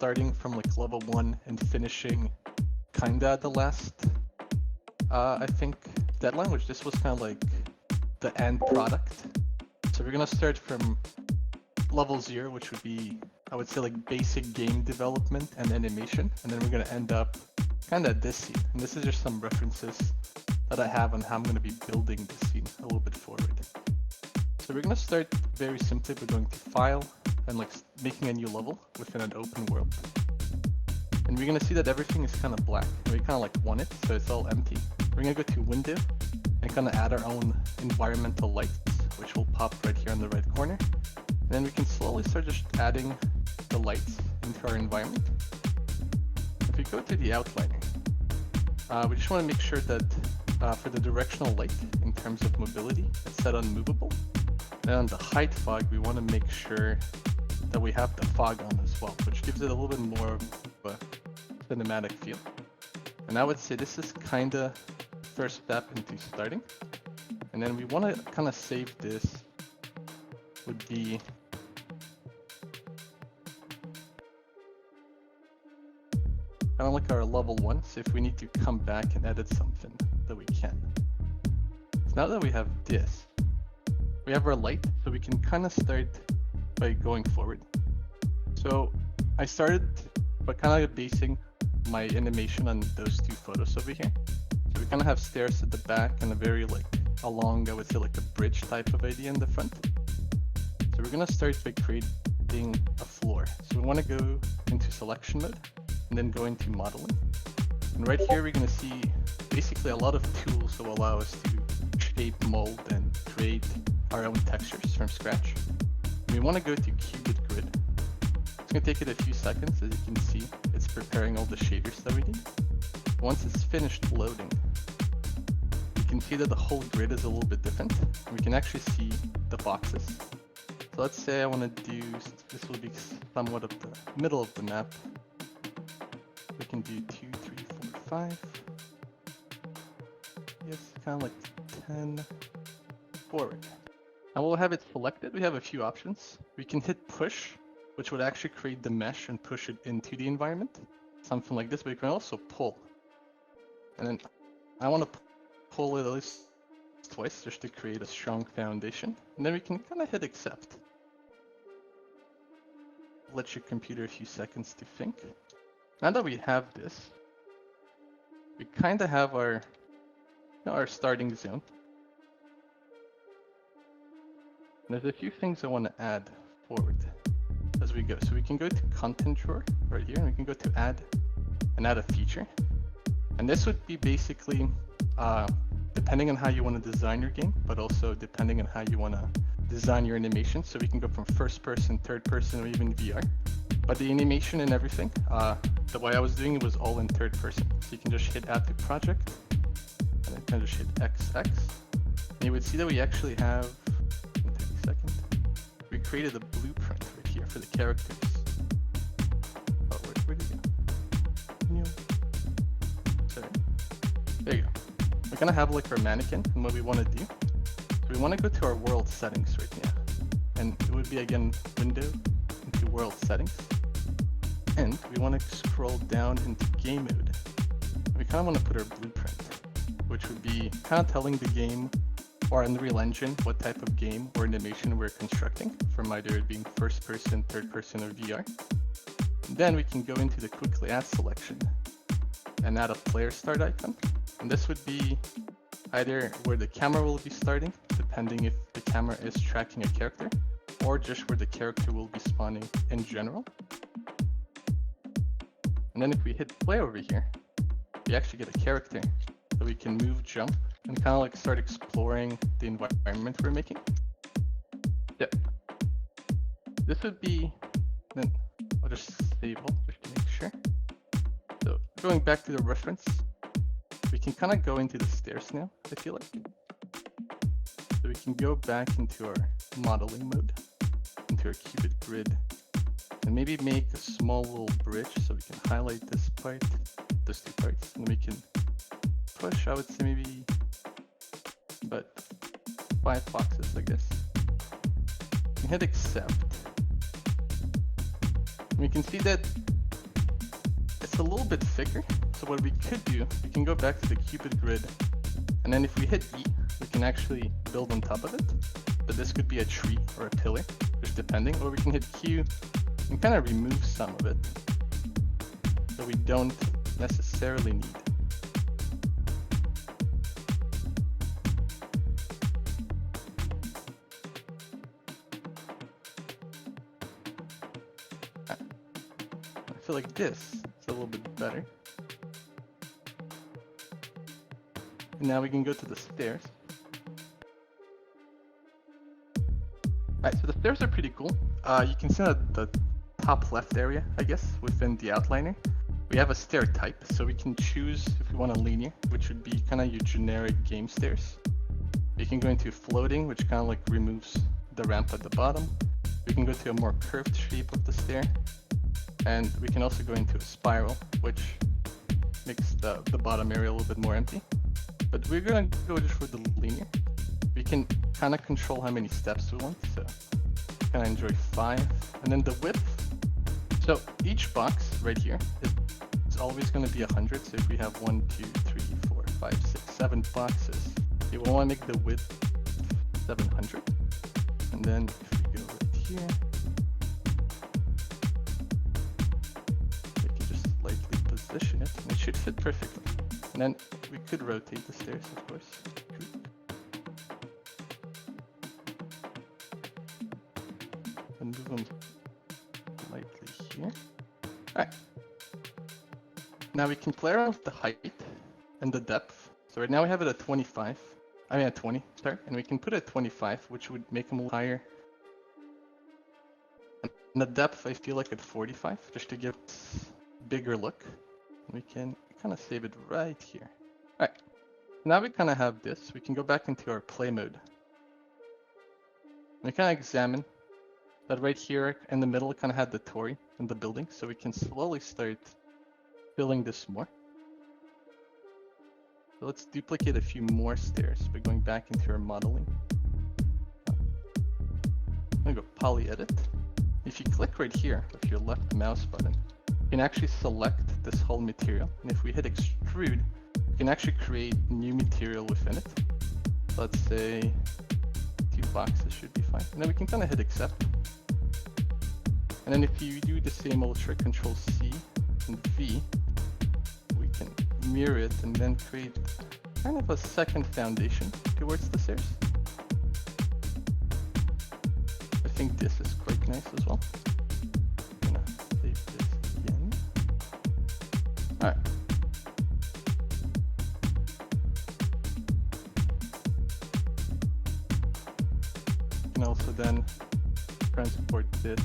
starting from like level 1 and finishing kinda at the last, I think, deadline, which this was kind of like the end product. So we're gonna start from level 0, which would be, I would say, like basic game development and animation, and then we're gonna end up kind of at this scene. And this is just some references that I have on how I'm gonna be building this scene a little bit forward. So we're gonna start very simply by going to File and like making a new level within an open world. And we're gonna see that everything is kind of black, and we kind of like want it, so it's all empty. We're gonna go to Window and kind of add our own environmental lights, which will pop right here on the right corner. And then we can slowly start just adding the lights into our environment. If we go to the outliner, we just want to make sure that for the directional light, in terms of mobility, it's set on movable. And on the height fog, we want to make sure that we have the fog on as well, which gives it a little bit more of a cinematic feel. And I would say this is kind of first step into starting. And then we want to kind of save this would be kind of like our level 1. So if we need to come back and edit something, that we can. So now that we have this, we have our light, so we can kind of start by going forward. So I started by kind of basing my animation on those two photos over here. So we kind of have stairs at the back and a very like a long, I would say like a bridge type of idea in the front. So we're gonna start by creating a floor. So we want to go into selection mode and then go into modeling. And right here we're gonna see basically a lot of tools that will allow us to shape, mold, and create our own textures from scratch. We want to go to Qubit Grid. It's going to take it a few seconds. As you can see, it's preparing all the shaders that we need. Once it's finished loading, you can see that the whole grid is a little bit different. We can actually see the boxes. So let's say I want to do, this will be somewhat of the middle of the map. We can do 2, 3, 4, 5. Yes, kind of like 10 forward. And we'll have it selected. We have a few options. We can hit push, which would actually create the mesh and push it into the environment. Something like this, but you can also pull. And then I want to pull it at least twice just to create a strong foundation. And then we can kind of hit accept. Let your computer a few seconds to think. Now that we have this, we kind of have our starting zone. And there's a few things I want to add forward as we go. So we can go to content drawer right here, and we can go to add and add a feature. And this would be basically depending on how you want to design your game, but also depending on how you want to design your animation. So we can go from first person, third person, or even VR. But the animation and everything, the way I was doing it was all in third person. So you can just hit add to project, and then kind of just hit XX. And you would see that we actually have, we created a blueprint right here for the characters. Oh, where did it go? New. Sorry. There you go. We're gonna have like our mannequin, and what we want to do. So we want to go to our world settings right now, and it would be again window into world settings, and we want to scroll down into game mode. We kind of want to put our blueprint, which would be kind of telling the game or Unreal Engine what type of game or animation we're constructing, from either it being first person, third person, or VR. And then we can go into the quickly add selection and add a player start icon. And this would be either where the camera will be starting, depending if the camera is tracking a character, or just where the character will be spawning in general. And then if we hit play over here, we actually get a character. So we can move, jump, and kind of like start exploring the environment we're making. Yep. This would be, then I'll just save all just to make sure. So going back to the reference, we can kind of go into the stairs now, I feel like. So we can go back into our modeling mode, into our Qubit grid, and maybe make a small little bridge so we can highlight this part, those two parts, and we can push, I would say maybe about 5 boxes, I guess. And hit accept. And we can see that it's a little bit thicker. So what we could do, we can go back to the Cupid grid, and then if we hit E, we can actually build on top of it. But this could be a tree or a pillar, just depending. Or we can hit Q and kind of remove some of it that we don't necessarily need. I feel like this is a little bit better. And now we can go to the stairs. Alright, so the stairs are pretty cool. You can see at the top left area, I guess, within the outliner. We have a stair type, so we can choose if we want a linear, which would be kind of your generic game stairs. We can go into floating, which kind of like removes the ramp at the bottom. We can go to a more curved shape of the stair. And we can also go into a spiral, which makes the bottom area a little bit more empty. But we're going to go just for the linear. We can kind of control how many steps we want, so kind of enjoy 5. And then the width. So each box right here is always going to be 100. So if we have 1, 2, 3, 4, 5, 6, 7 boxes, we want to make the width 700. And then if we go right here, position it, and it should fit perfectly. And then we could rotate the stairs, of course. And move them slightly here. Alright. Now we can play around with the height and the depth. So right now we have it at 25. I mean at 20, sorry. And we can put it at 25, which would make them a little higher. And the depth, I feel like at 45, just to give it a bigger look. We can kind of save it right here. Alright, now we kind of have this. We can go back into our play mode. We kind of examine that right here in the middle kind of had the Torii in the building, so we can slowly start filling this more. So let's duplicate a few more stairs by going back into our modeling. I'm going to go poly edit. If you click right here with your left mouse button, you can actually select this whole material, and if we hit extrude, we can actually create new material within it. Let's say 2 boxes should be fine, and then we can kind of hit accept. And then if you do the same old trick, Control C and V, we can mirror it and then create kind of a second foundation towards the stairs. I think this is quite nice as well. Alright. You can also then transport this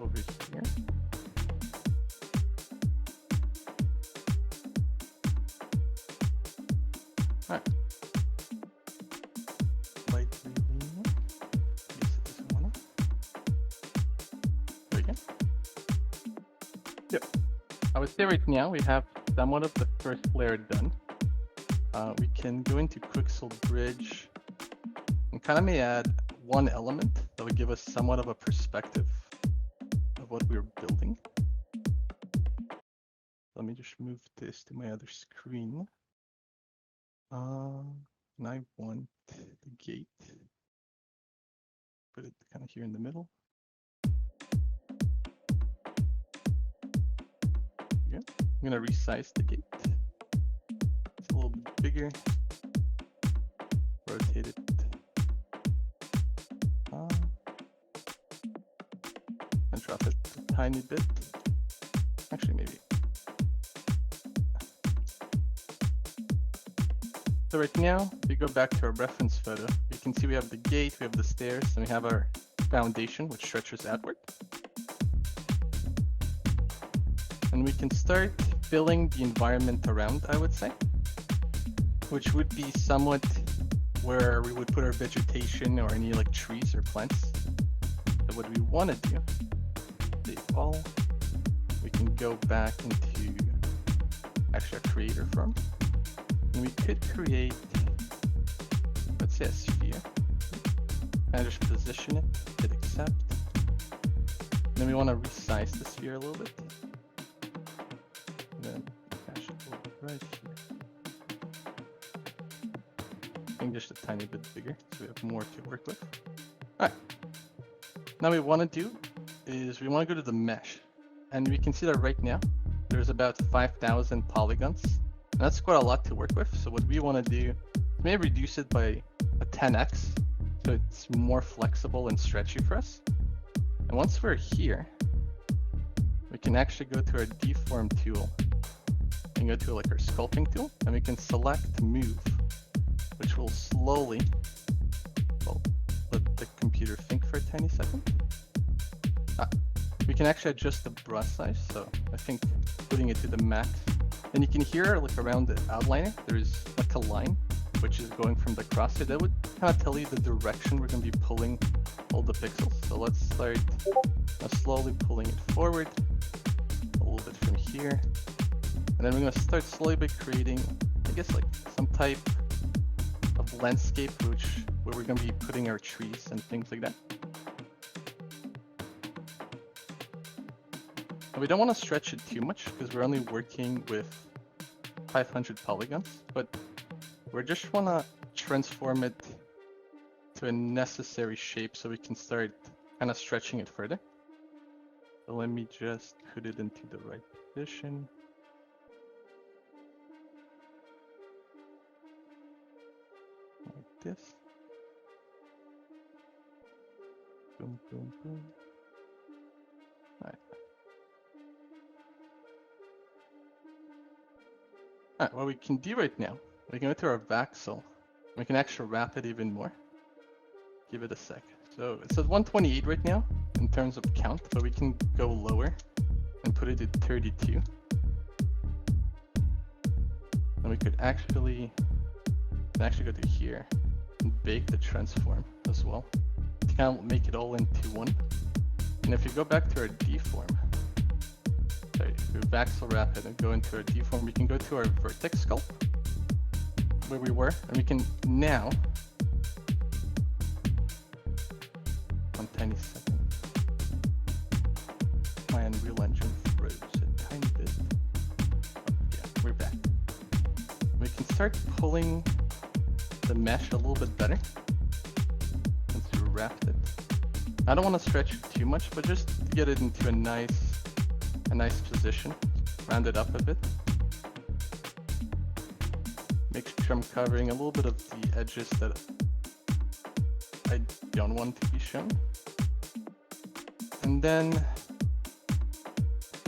over here. Alright. Lightly linear. Yes, it doesn't want to. There we go. Yep. I would say right now we have somewhat of the first layer done. We can go into Quixel Bridge and kind of may add one element that would give us somewhat of a perspective of what we're building. Let me just move this to my other screen. And I want the gate. Put it kind of here in the middle. Yeah. I'm going to resize the gate. It's a little bit bigger. Rotate it. And drop it a tiny bit. Actually, maybe. So right now, if we go back to our reference photo, you can see we have the gate, we have the stairs, and we have our foundation, which stretches outward. And we can start filling the environment around, I would say, which would be somewhat where we would put our vegetation or any like trees or plants. So what we want to do, save all, we can go back into actually a creator form, and we could create, let's say a sphere, and just position it, hit accept. Then we want to resize the sphere a little bit. And then dash it over right here. I think just a tiny bit bigger, so we have more to work with. All right. Now what we want to do is we want to go to the mesh, and we can see that right now there's about 5,000 polygons, and that's quite a lot to work with. So what we want to do is maybe reduce it by a 10x, so it's more flexible and stretchy for us. And once we're here, we can actually go to our deform tool and go to like our sculpting tool, and we can select move, which will slowly, well, let the computer think for a tiny second. We can actually adjust the brush size, so I think putting it to the max. And you can hear like around the outliner, there's like a line which is going from the crosshair. That would kind of tell you the direction we're going to be pulling all the pixels. So let's start slowly pulling it forward a little bit from here. And then we're going to start slowly by creating, I guess, like some type of landscape where we're going to be putting our trees and things like that. And we don't want to stretch it too much because we're only working with 500 polygons, but we just want to transform it to a necessary shape so we can start kind of stretching it further. So let me just put it into the right position. Like this. Boom, boom, boom. All right. All right, what we can do right now, we can go to our voxel. We can actually wrap it even more. Give it a sec. So it says 128 right now in terms of count, but we can go lower and put it at 32. And we could actually go to here and bake the transform as well to kind of make it all into one. And if you go back to our deform, sorry, we voxel wrap it and go into our deform, we can go to our vertex sculpt where we were, and we can now, one tiny second, my Unreal Engine froze a tiny bit. Oh, yeah, we're back. We can start pulling the mesh a little bit better since we wrapped it. I don't want to stretch it too much, but just to get it into a nice position, round it up a bit. Make sure I'm covering a little bit of the edges that I don't want to be shown. And then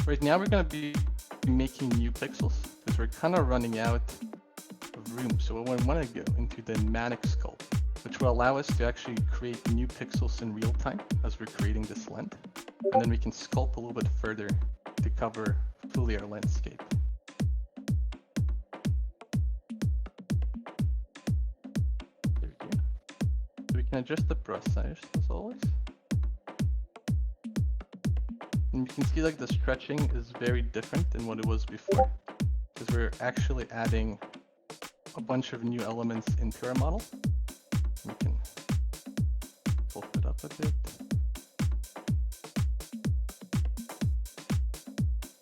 right now we're going to be making new pixels because we're kind of running out of room. So we want to go into the Manic Sculpt, which will allow us to actually create new pixels in real time as we're creating this length. And then we can sculpt a little bit further to cover fully our landscape. There we go. So we can adjust the brush size as always. And you can see like the stretching is very different than what it was before, because we're actually adding a bunch of new elements into our model. We can bulk it up a bit.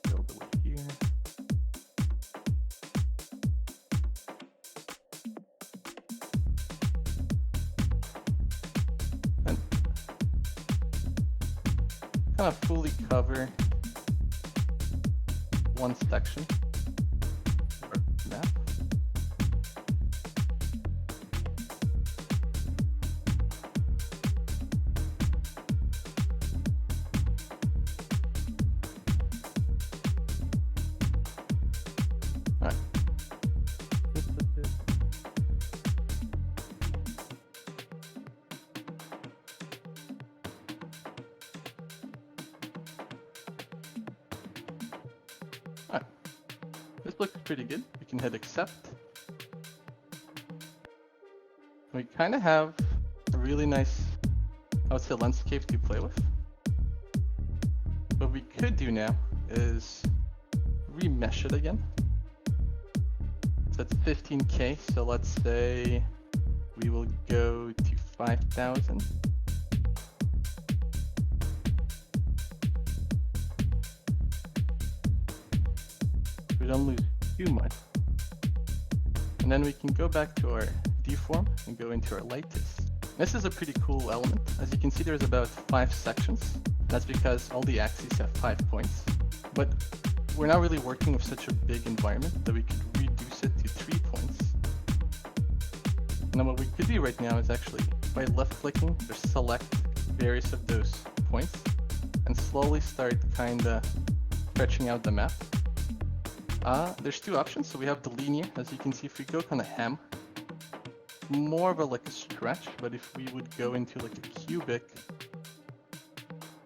Build it here. And kind of fully cover one section or map. Alright, this looks pretty good. We can hit accept. We kind of have a really nice, I would say, landscape to play with. What we could do now is remesh it again. So it's 15K, so let's say we will go to 5,000. don't lose too much. And then we can go back to our deform and go into our lattice. This is a pretty cool element. As you can see, there's about 5 sections. That's because all the axes have 5 points. But we're not really working with such a big environment that we could reduce it to 3 points. Now what we could do right now is actually, by left clicking, just select various of those points and slowly start kinda stretching out the map. There's 2 options. So we have the linear. As you can see, if we go kinda ham, more of a like a stretch, but if we would go into like a cubic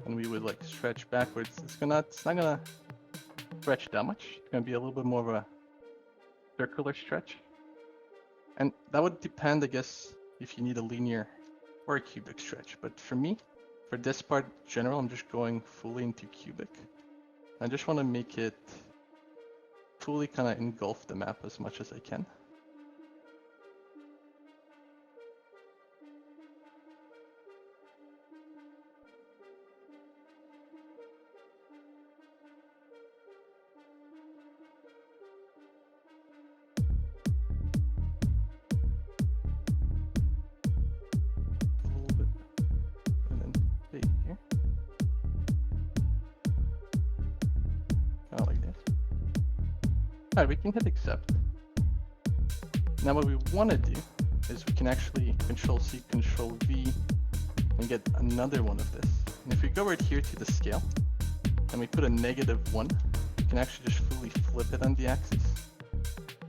and we would like stretch backwards, it's not gonna stretch that much. It's gonna be a little bit more of a circular stretch. And that would depend, I guess, if you need a linear or a cubic stretch. But for me, for this part in general, I'm just going fully into cubic. I just want to make it fully kind of engulf the map as much as I can. Alright, we can hit accept. Now what we want to do is we can actually Control-C, Control-V and get another one of this. And if we go right here to the scale and we put a -1, we can actually just fully flip it on the axis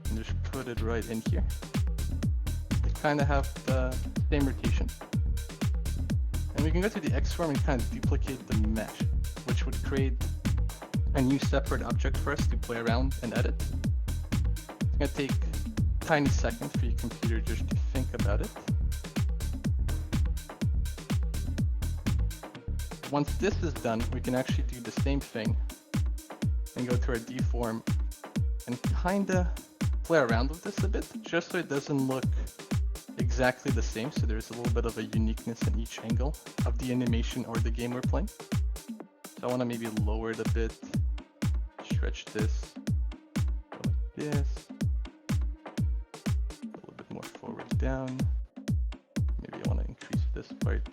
and just put it right in here. They kind of have the same rotation. And we can go to the X form and kind of duplicate the mesh, which would create a new separate object for us to play around and edit. It's gonna take a tiny second for your computer just to think about it. Once this is done, we can actually do the same thing and go to our deform and kinda play around with this a bit, just so it doesn't look exactly the same, so there's a little bit of a uniqueness in each angle of the animation or the game we're playing. So I want to maybe lower it a bit, stretch this, go like this, a little bit more forward down, maybe I want to increase this part.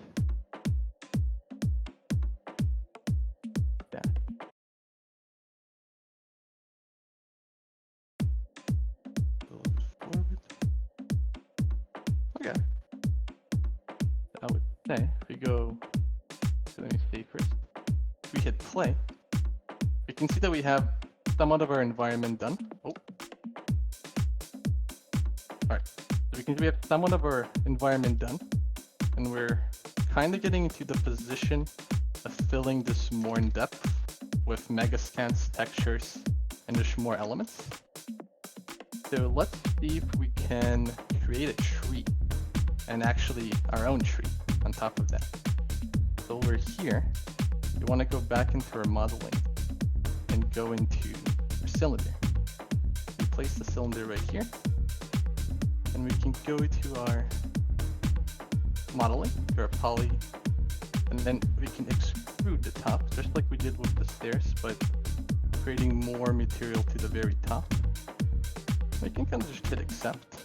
Yeah. A little bit forward. Okay. I would say if we go, so let me see first. If we hit play, we can see that we have somewhat of our environment done. Oh. Alright, so we have somewhat of our environment done, and we're kind of getting into the position of filling this more in depth with mega scans, textures, and just more elements. So let's see if we can create a tree, and actually our own tree on top of that. So over here, we want to go back into our modeling and go into our cylinder. We place the cylinder right here, and we can go to our modeling, to our poly, and then we can extrude the top, just like we did with the stairs, but creating more material to the very top. We can kind of just hit accept.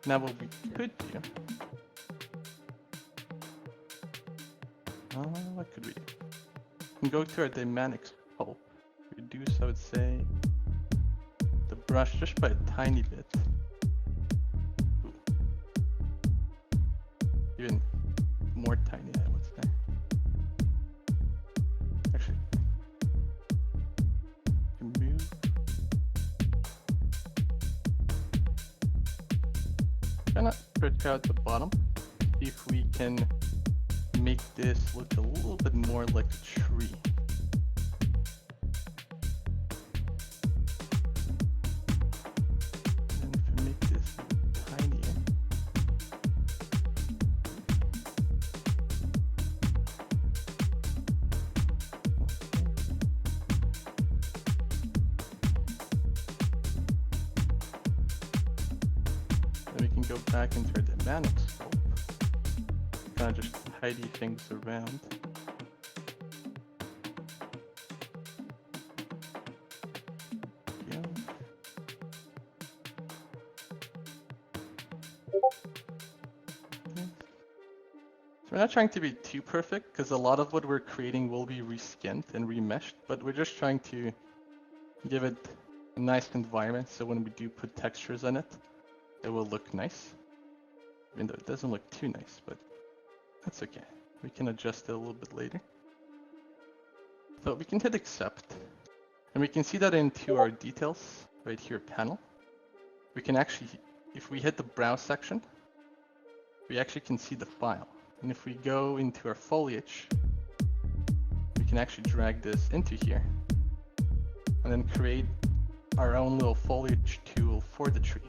Now what we could do, what could we do? We can go to our dynamic sculpt, reduce, I would say, the brush just by a tiny bit. Ooh. Even more tiny, I would say. Actually, move. Kind of stretch out the bottom, see if we can make this look a little bit more like a tree. And if we make this tinier, then we can go back into our dynamic sculpt. Kind of just tidy things around. We're not trying to be too perfect because a lot of what we're creating will be reskinned and remeshed, but we're just trying to give it a nice environment so when we do put textures on it, it will look nice. Even though it doesn't look too nice, but that's okay. We can adjust it a little bit later. So we can hit accept, and we can see that into our details right here panel. We can actually, if we hit the browse section, we actually can see the file. And if we go into our foliage, we can actually drag this into here and then create our own little foliage tool for the tree.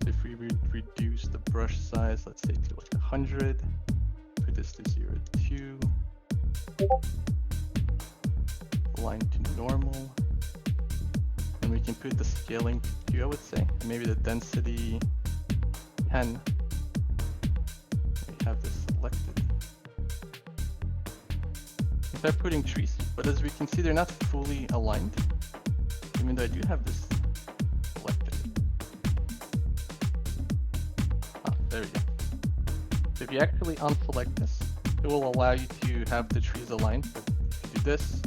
So if we reduce the brush size, let's say to like 100, put this to 0.2, align to normal, and we can put the scaling to 2, I would say, and maybe the density 10. We have this selected. We start putting trees, but as we can see, they're not fully aligned, even though I do have this selected. Ah, there we go. So if you actually unselect this, it will allow you to have the trees aligned. But if you do this,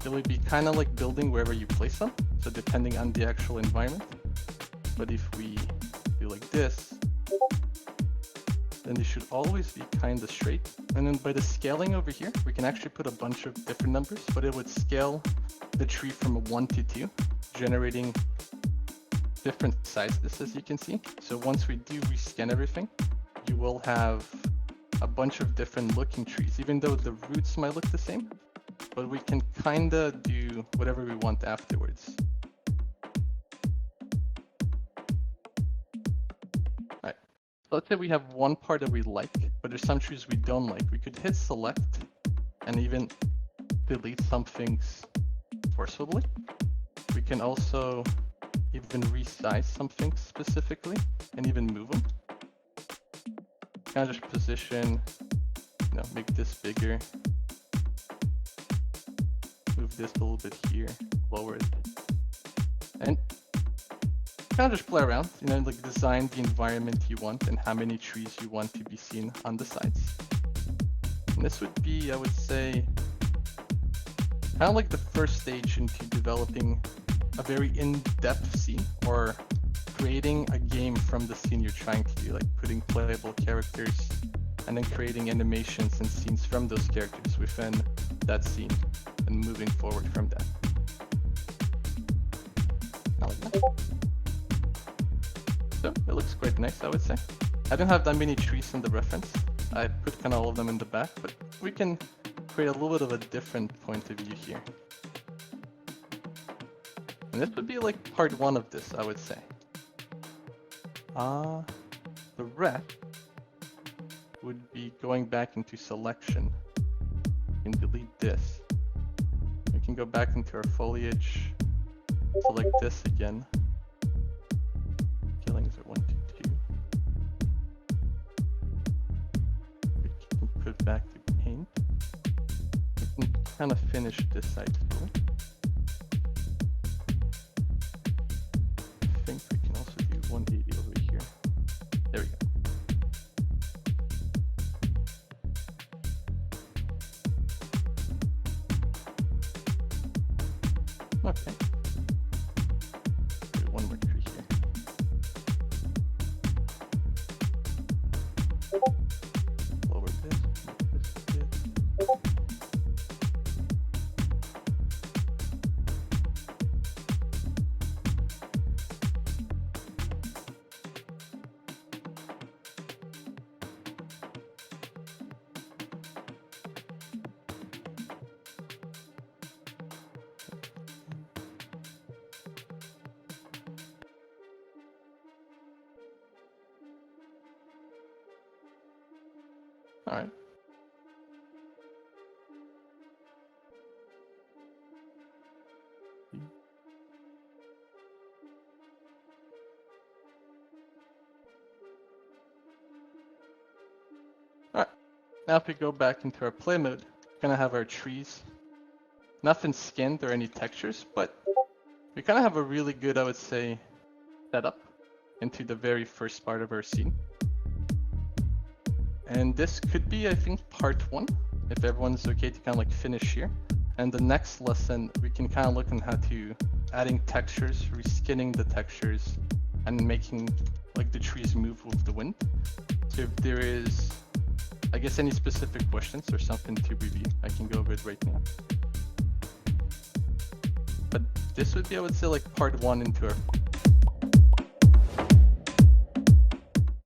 it will be kind of like building wherever you place them, so depending on the actual environment. But if we do like this, then they should always be kind of straight. And then by the scaling over here, we can actually put a bunch of different numbers, but it would scale the tree from 1 to 2, generating different sizes, as you can see. So once we do rescan everything, you will have a bunch of different looking trees, even though the roots might look the same, but we can kind of do whatever we want afterwards. Alright, so let's say we have one part that we like, but there's some trees we don't like. We could hit select and even delete some things forcibly. We can also even resize some things specifically and even move them. Kind of just position, make this bigger. Move this a little bit here, lower it. And kind of just play around, like design the environment you want and how many trees you want to be seen on the sides. And this would be, I would say, kind of like the first stage into developing a very in-depth scene or creating a game from the scene you're trying to do, like putting playable characters and then creating animations and scenes from those characters within that scene and moving forward from that. Like that. So it looks quite nice, I would say. I don't have that many trees in the reference. I put kind of all of them in the back, but we can create a little bit of a different point of view here. And this would be like part 1 of this, I would say. The rest would be going back into selection. We can delete this. We can go back into our foliage, select this again. Killings are 1, 2, 2. We can put back to paint. We can kind of finish this side too. I think we can also do 180 over here. There we go. Okay. Do one more tree here. Lower this, make this a bit. All right. All right. Now if we go back into our play mode, we're gonna have our trees. Nothing skinned or any textures, but we kind of have a really good, I would say, setup into the very first part of our scene. And this could be, I think, part 1, if everyone's okay to kind of like finish here. And the next lesson, we can kind of look on how to adding textures, reskinning the textures, and making like the trees move with the wind. So if there is, I guess, any specific questions or something to review, I can go over it right now. But this would be, I would say, like part 1 into our